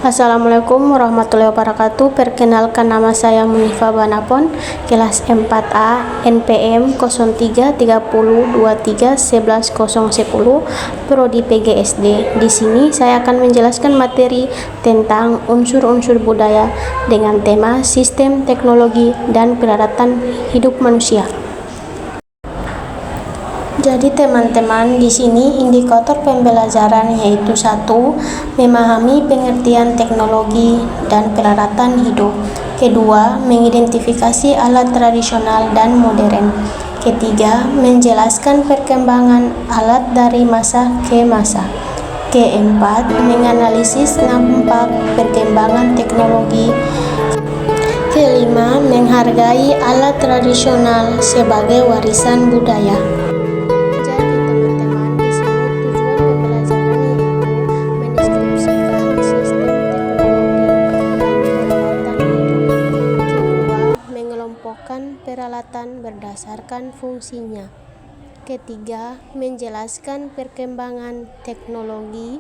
Assalamualaikum warahmatullahi wabarakatuh. Perkenalkan, nama saya Munifa Banapon, kelas 4A, NPM 0330231110, Prodi PGSD. Di sini saya akan menjelaskan materi tentang unsur-unsur budaya dengan tema sistem teknologi dan peralatan hidup manusia. Jadi teman-teman, di sini indikator pembelajaran yaitu 1. Memahami pengertian teknologi dan peralatan hidup. Kedua, mengidentifikasi alat tradisional dan modern. Ketiga, menjelaskan perkembangan alat dari masa ke masa. Keempat, menganalisis dampak perkembangan teknologi. Kelima, menghargai alat tradisional sebagai warisan budaya. Peralatan berdasarkan fungsinya. Ketiga, menjelaskan perkembangan teknologi.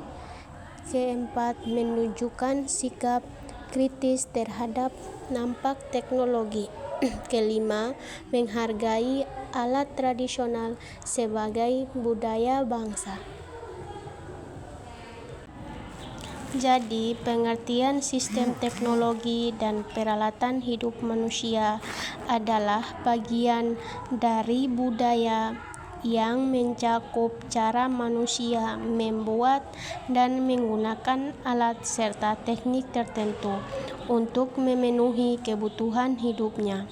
Keempat, menunjukkan sikap kritis terhadap dampak teknologi. Kelima, menghargai alat tradisional sebagai budaya bangsa. Jadi, pengertian sistem teknologi dan peralatan hidup manusia adalah bagian dari budaya yang mencakup cara manusia membuat dan menggunakan alat serta teknik tertentu untuk memenuhi kebutuhan hidupnya.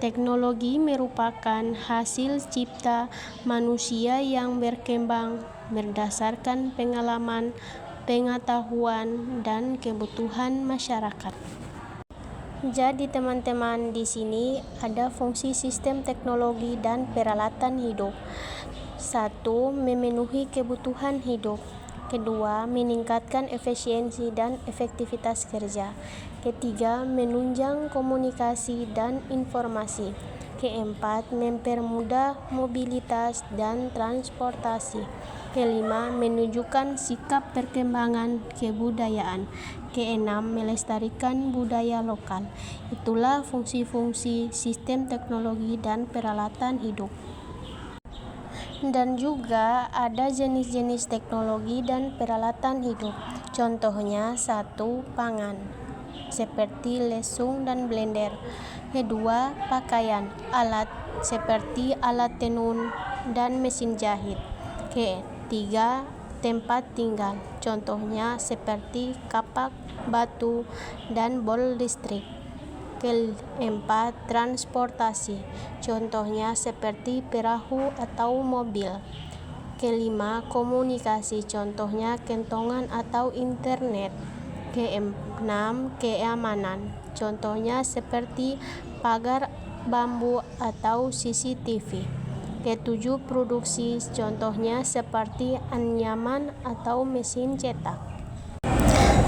Teknologi merupakan hasil cipta manusia yang berkembang berdasarkan pengalaman, pengetahuan, dan kebutuhan masyarakat. Jadi teman-teman, di sini ada fungsi sistem teknologi dan peralatan hidup. 1. Memenuhi kebutuhan hidup. Kedua, meningkatkan efisiensi dan efektivitas kerja. Ketiga, menunjang komunikasi dan informasi. Keempat, mempermudah mobilitas dan transportasi. Kelima, menunjukkan sikap perkembangan kebudayaan. Keenam, melestarikan budaya lokal. Itulah fungsi-fungsi sistem teknologi dan peralatan hidup. Dan juga ada jenis-jenis teknologi dan peralatan hidup. Contohnya 1. Pangan, seperti lesung dan blender. Kedua, pakaian, alat seperti alat tenun dan mesin jahit. Ketiga, tempat tinggal, contohnya seperti kapak, batu, dan bol listrik. Keempat, transportasi, contohnya seperti perahu atau mobil. Kelima, komunikasi, contohnya kentongan atau internet. Keenam, keamanan, contohnya seperti pagar bambu atau CCTV. Ketujuh, produksi, contohnya seperti anyaman atau mesin cetak.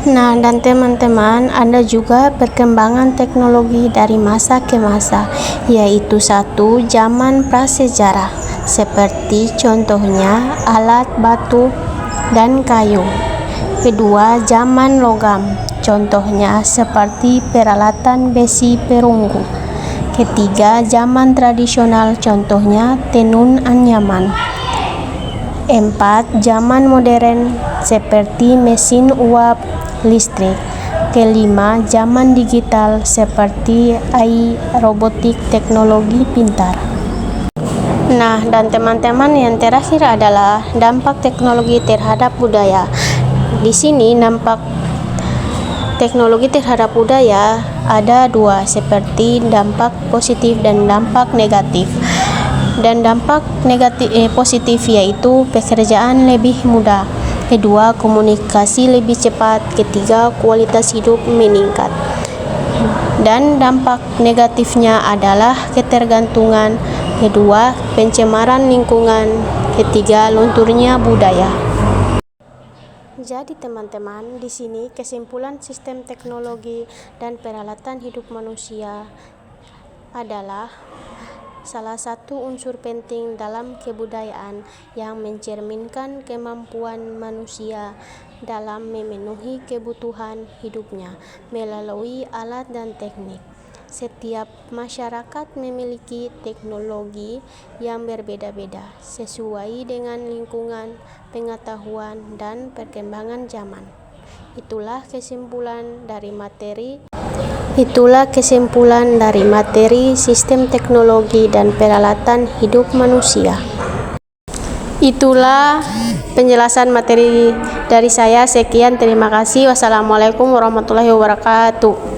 Nah, dan teman-teman, ada juga perkembangan teknologi dari masa ke masa, yaitu 1. Zaman prasejarah, seperti contohnya alat batu dan kayu. Kedua, zaman logam, contohnya seperti peralatan besi perunggu. Ketiga, zaman tradisional, contohnya tenun anyaman. 4. Zaman modern, seperti mesin uap listrik. Kelima, zaman digital, seperti AI, robotik, teknologi pintar. Nah, dan teman-teman, yang terakhir adalah dampak teknologi terhadap budaya. Di sini dampak teknologi terhadap budaya ada 2, seperti dampak positif dan dampak negatif. Dan dampak positif yaitu pekerjaan lebih mudah. Kedua, komunikasi lebih cepat. Ketiga, kualitas hidup meningkat. Dan dampak negatifnya adalah ketergantungan. Kedua, pencemaran lingkungan. Ketiga, lunturnya budaya. Jadi teman-teman, di sini kesimpulan sistem teknologi dan peralatan hidup manusia adalah salah satu unsur penting dalam kebudayaan yang mencerminkan kemampuan manusia dalam memenuhi kebutuhan hidupnya melalui alat dan teknik. Setiap masyarakat memiliki teknologi yang berbeda-beda sesuai dengan lingkungan, pengetahuan, dan perkembangan zaman. Itulah kesimpulan dari materi sistem teknologi dan peralatan hidup manusia. Itulah penjelasan materi dari saya. Sekian, terima kasih. Wassalamualaikum warahmatullahi wabarakatuh.